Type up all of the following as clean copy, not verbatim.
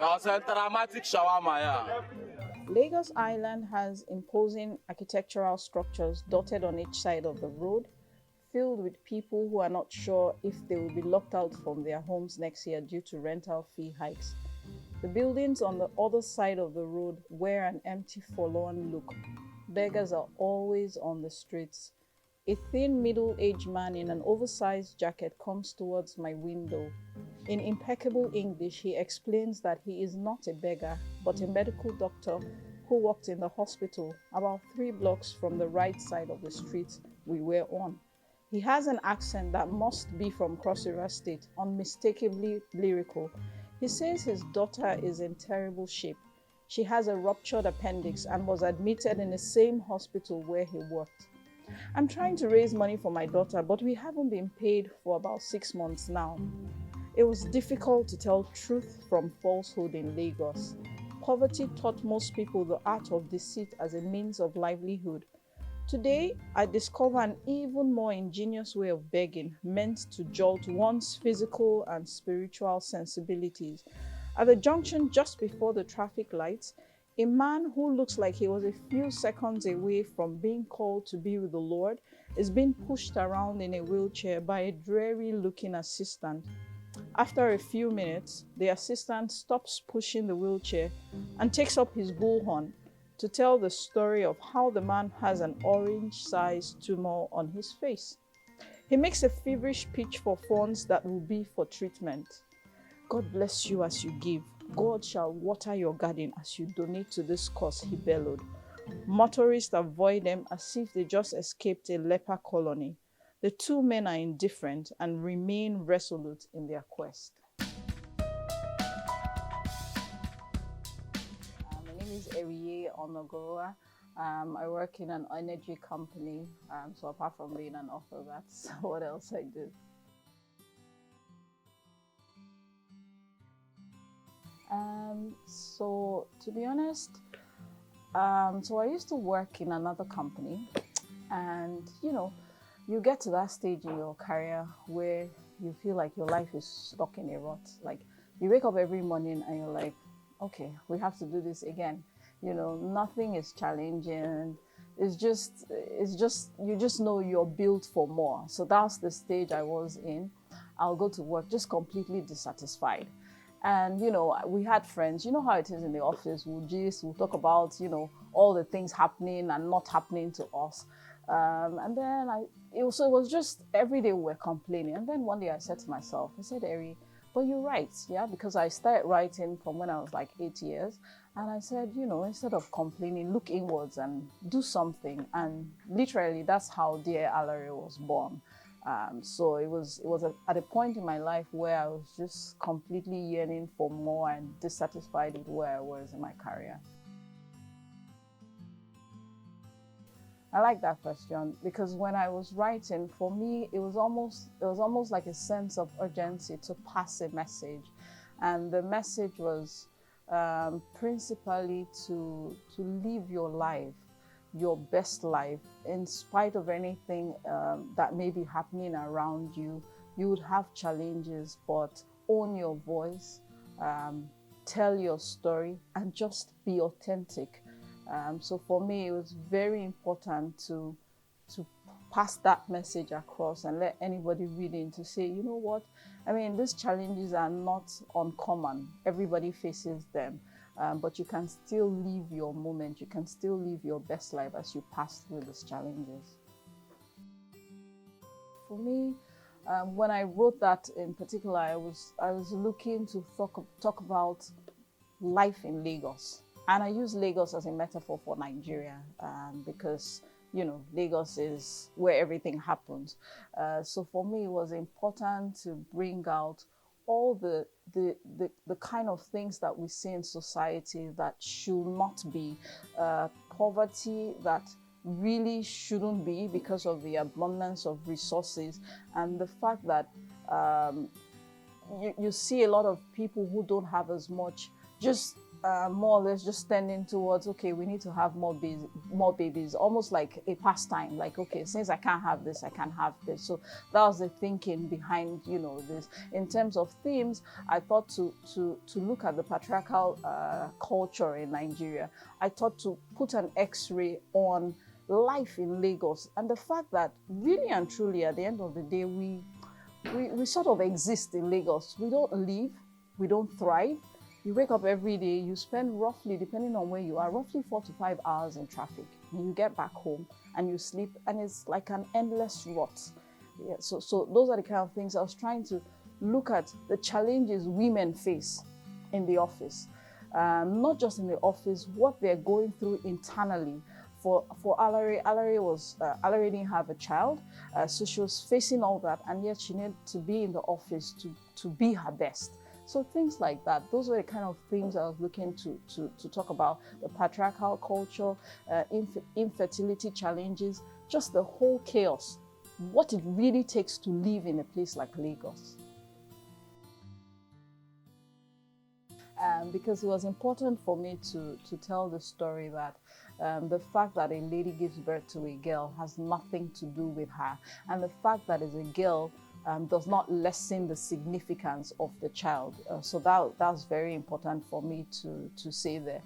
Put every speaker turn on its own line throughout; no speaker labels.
It's a dramatic shawarma, yeah.
Lagos Island has imposing architectural structures dotted on each side of the road, filled with people who are not sure if they will be locked out from their homes next year due to rental fee hikes. The buildings on the other side of the road wear an empty, forlorn look. Beggars are always on the streets. A thin, middle aged man in an oversized jacket comes towards my window. In impeccable English, he explains that he is not a beggar, but a medical doctor who worked in the hospital about 3 blocks from the right side of the street we were on. He has an accent that must be from Cross River State, unmistakably lyrical. He says his daughter is in terrible shape. She has a ruptured appendix and was admitted in the same hospital where he worked. I'm trying to raise money for my daughter, but we haven't been paid for about 6 months now. It was difficult to tell truth from falsehood in Lagos. Poverty taught most people the art of deceit as a means of livelihood. Today, I discover an even more ingenious way of begging meant to jolt one's physical and spiritual sensibilities. At the junction just before the traffic lights, a man who looks like he was a few seconds away from being called to be with the Lord is being pushed around in a wheelchair by a dreary looking assistant. After a few minutes, the assistant stops pushing the wheelchair and takes up his bullhorn to tell the story of how the man has an orange-sized tumor on his face. He makes a feverish pitch for funds that will be for treatment. God bless you as you give. God shall water your garden as you donate to this cause, he bellowed. Motorists avoid them as if they just escaped a leper colony. The two men are indifferent and remain resolute in their quest. My name is Eriye Onagoruwa. I work in an energy company. So apart from being an author, that's what else I do. So to be honest, so I used to work in another company, and you get to that stage in your career where you feel like your life is stuck in a rut. Like you wake up every morning and you're like, okay, we have to do this again. Nothing is challenging. It's just you just know you're built for more. So that's the stage I was in. I'll go to work just completely dissatisfied. And we had friends. You know how it is in the office. We'll talk about all the things happening and not happening to us. And then it was just every day we were complaining. And then one day I said to myself, I said, Eri, but you're right, yeah, because I started writing from when I was like 8 years. And I said, instead of complaining, look inwards and do something. And literally, that's how Dear Alaere was born. So it was at a point in my life where I was just completely yearning for more and dissatisfied with where I was in my career. I like that question because when I was writing, for me, it was almost like a sense of urgency to pass a message, and the message was principally to live your life, your best life, in spite of anything that may be happening around you. You would have challenges, but own your voice, tell your story, and just be authentic. So for me, it was very important to pass that message across and let anybody reading to say, you know what? I mean, these challenges are not uncommon. Everybody faces them, but you can still live your moment. You can still live your best life as you pass through these challenges. For me, when I wrote that in particular, I was looking to talk about life in Lagos. And I use Lagos as a metaphor for Nigeria because, Lagos is where everything happens. So for me, it was important to bring out all the kind of things that we see in society that should not be, poverty that really shouldn't be because of the abundance of resources, and the fact that you see a lot of people who don't have as much just more or less just tending towards, okay, we need to have more babies, almost like a pastime. Like, okay, since I can't have this, I can have this. So that was the thinking behind, this. In terms of themes, I thought to look at the patriarchal culture in Nigeria. I thought to put an X-ray on life in Lagos and the fact that really and truly, at the end of the day, we sort of exist in Lagos. We don't live, we don't thrive. You wake up every day, you spend roughly, depending on where you are, roughly 4 to 5 hours in traffic. And you get back home and you sleep, and it's like an endless rot. Yeah, so those are the kind of things I was trying to look at, the challenges women face in the office. Not just in the office, what they're going through internally. For Alaere, Alaere didn't have a child, so she was facing all that, and yet she needed to be in the office to be her best. So things like that, those were the kind of things I was looking to talk about: the patriarchal culture, infertility challenges, just the whole chaos, what it really takes to live in a place like Lagos. Because it was important for me to tell the story that the fact that a lady gives birth to a girl has nothing to do with her, and the fact that as a girl does not lessen the significance of the child. So that's very important for me to say there.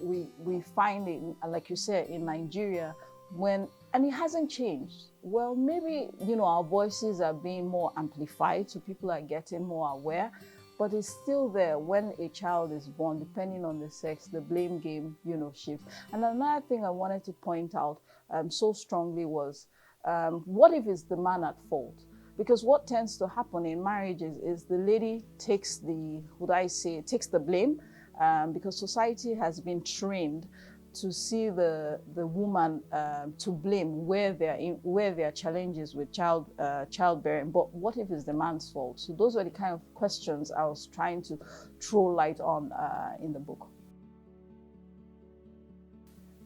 We find it, like you said, in Nigeria, and it hasn't changed. Well, maybe, our voices are being more amplified, so people are getting more aware, but it's still there. When a child is born, depending on the sex, the blame game, shifts. And another thing I wanted to point out so strongly was, what if it's the man at fault? Because what tends to happen in marriages is the lady takes the blame, because society has been trained to see the woman to blame where there are challenges with childbearing. But what if it's the man's fault? So those were the kind of questions I was trying to throw light on in the book.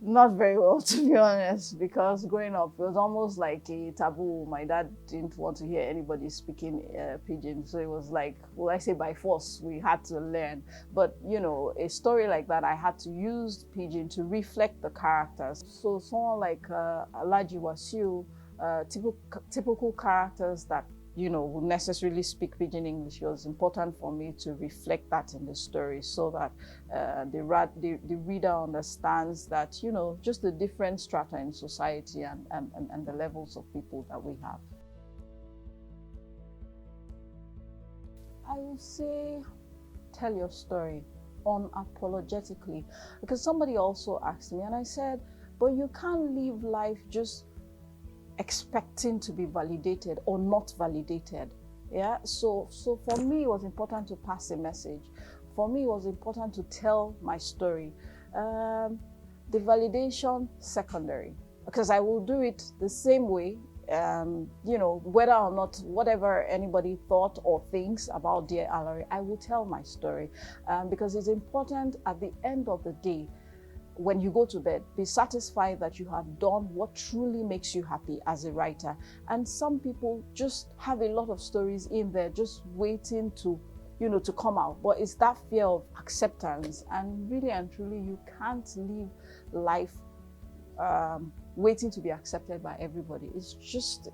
Not very well, to be honest, because growing up, it was almost like a taboo. My dad didn't want to hear anybody speaking pidgin, so it was like, well, I say by force, we had to learn. But, a story like that, I had to use pidgin to reflect the characters. So someone like Alhaji Wasiu, typical characters that would necessarily speak pidgin English. It was important for me to reflect that in the story so that the reader understands that, just the different strata in society and the levels of people that we have. I would say, tell your story unapologetically. Because somebody also asked me, and I said, but you can't live life just expecting to be validated or not validated. Yeah, so for me it was important to pass a message. For me it was important to tell my story. The validation, secondary, because I will do it the same way, whether or not whatever anybody thought or thinks about dear Alaere, I will tell my story, because it's important at the end of the day. When you go to bed, be satisfied that you have done what truly makes you happy as a writer. And some people just have a lot of stories in there just waiting to come out. But it's that fear of acceptance. And really and truly, you can't live life waiting to be accepted by everybody. It's just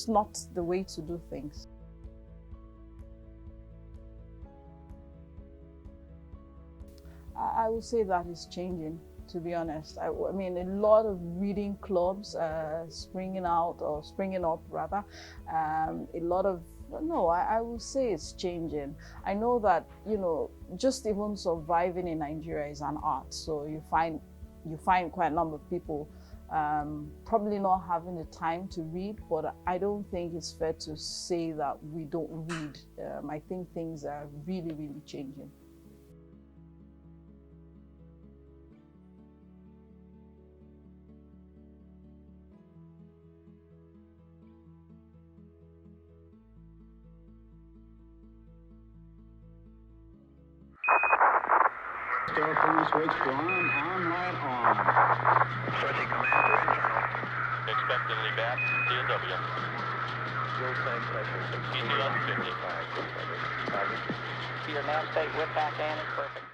not the way to do things. I would say that is changing, to be honest. I mean, a lot of reading clubs springing up rather. I will say it's changing. I know that, just even surviving in Nigeria is an art. So you find quite a number of people probably not having the time to read, but I don't think it's fair to say that we don't read. I think things are really, really changing.
Switch to on, light on.
Switching command to internal.
Expected lead out, DW.
Fuel tank pressure 60.
ET on 50.
Your nav state with back and is perfect.